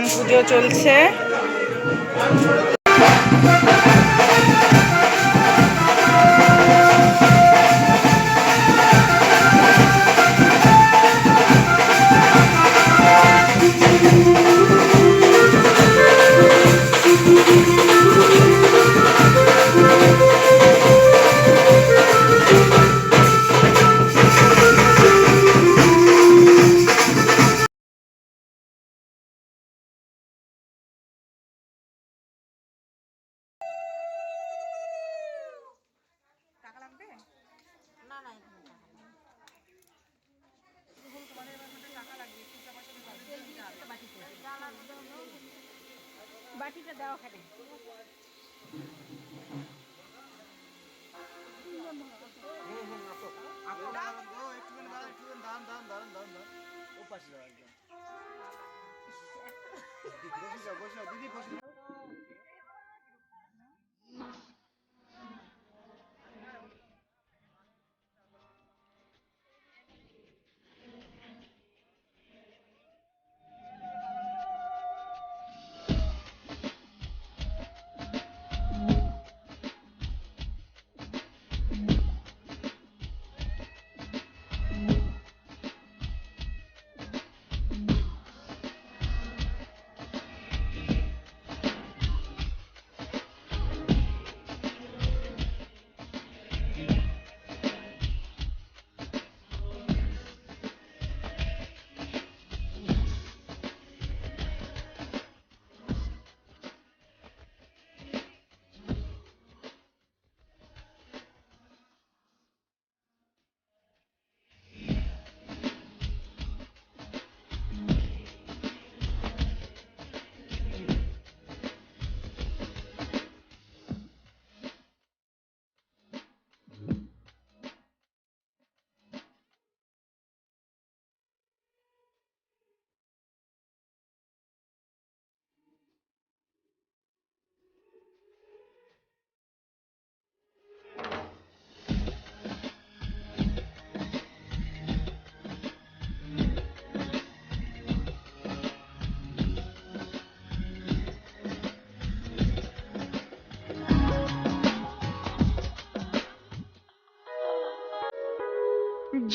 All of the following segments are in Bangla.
গান পুজো চলছে। বাটিটা দাও খালি।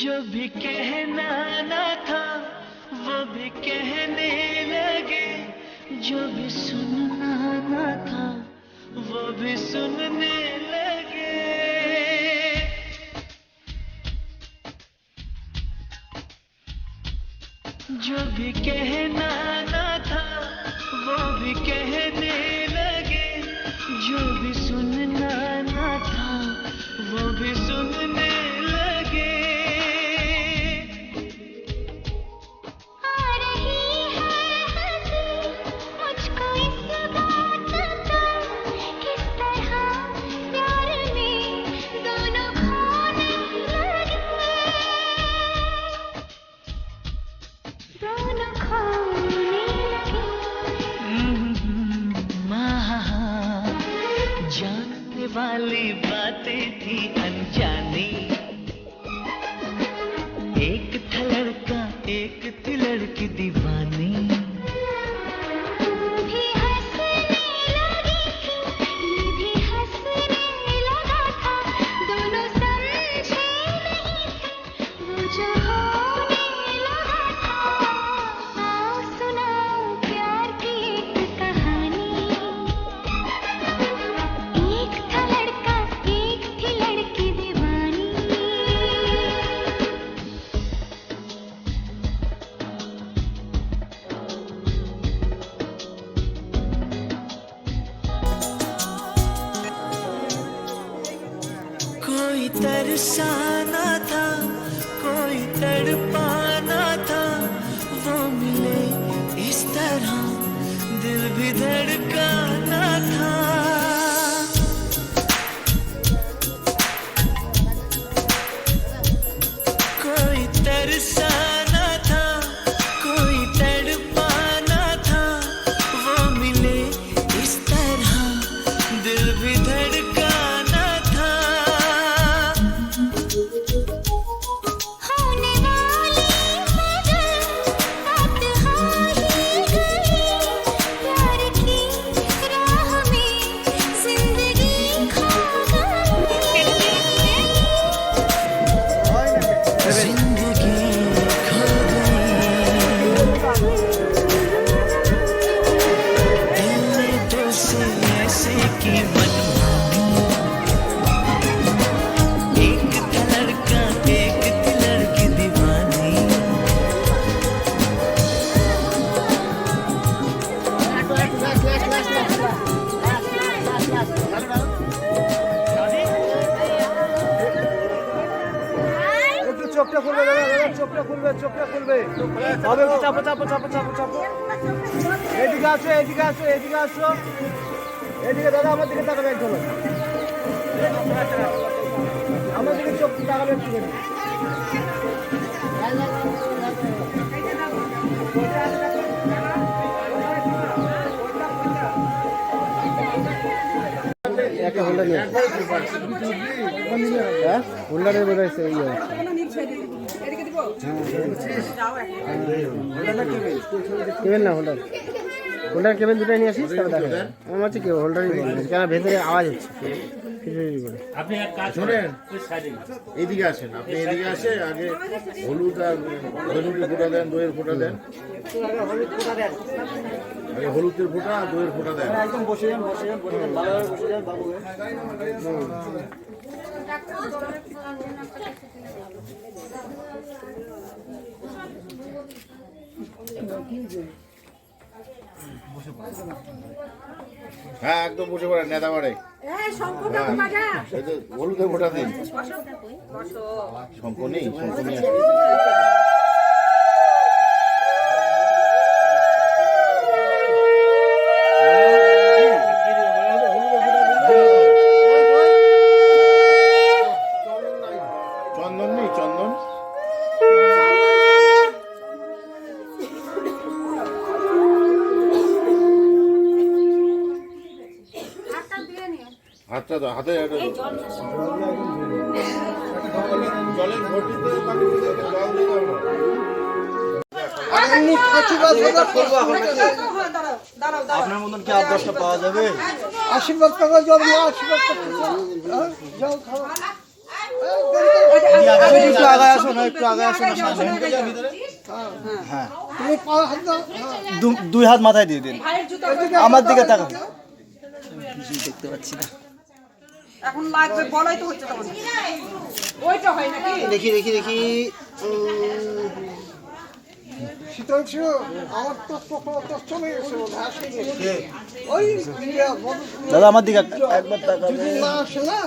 जो भी कहना ना था वो भी कहने लगे, जो भी सुनना ना था वो भी सुनने लगे। जो भी कहना ना था वो भी कहने लगे, जो भी सुनना ना था वो भी सुनने लगे। वाली बातें थी अनजानी, एक था लड़का एक थी लड़की दीवानी। भी हंसने लगी थी, ये भी हंसने लगा था, दोनों समझे नहीं थे वो जो होने लगा था। आओ सुनाओ प्यार की एक कहानी, कोई तरसाना था कोई तड़पाना था, वो मिले इस तरह दिल भी धड़काना था। कोई तरसाना था कोई तड़पाना था, वो मिले इस तरह दिल भी धड़काना था। होने वाली मगर बात हो ही गई, খুলবে দাদা, দাদা চোখটা খুলবে, চোখটা খুলবে। হবে চাপো চাপো চাপো চাপো চাপো। এদিকে আসো, এদিকে আসো, এদিকে আসো। এদিকে দাদা আমার দিকে তাকাবে একজন। আমার দিকে চোখ তাকাবে একটু। একটা হোল্ডার নিয়ে হ্যাঁ হোল্ডারে বোঝাইছে এই কেবেল না হোল্ডার হোল্ডার কেবেল দুটাই নিয়ে আসিস তবে দেখা আমার হচ্ছে কি হোল্ডারই বলবে কেন ভেতরে আওয়াজ হচ্ছে আপনি এক কাজ করেন, এইদিকে আসেন, আপনি এদিকে আসে আগে হলুদ আর দইয়ের ফোঁটা দেন, দইয়ের ফোঁটা দেন, আগে হলুদের ফোঁটা আর দইয়ের ফোঁটা দেন। একদম বসে যান বসে যান বসে যান ভালোভাবে বসে যান বাবু হ্যাঁ একদম বসে পড়েন, নেতা বাড়ে হলুদের ফোঁটা দিন। শঙ্খ নেই, শঙ্খ নেই। চন্দন নেই, চন্দন হাতটা দাও, হাতে জলের ভর্তিতে জল আপনার মতন কি 8-10টা পাওয়া যাবে আশীর্বাদ টাকা জল আশীর্বাদ জল খাওয়া একটু আগে আসো না একটু আগে আসো না হ্যাঁ তুমি দুই হাত মাথায় দিয়ে দিন আমার দিকে তাকান কিছুই দেখতে পাচ্ছি না এখন লাগবে বলাই তো হচ্ছে তখন ওইটা হয় নাকি দেখি দেখি দেখি শীতল ছিল আমার তো চলে গেছে ওই দাদা আমার দিকে একবার তাকাবে না আসে না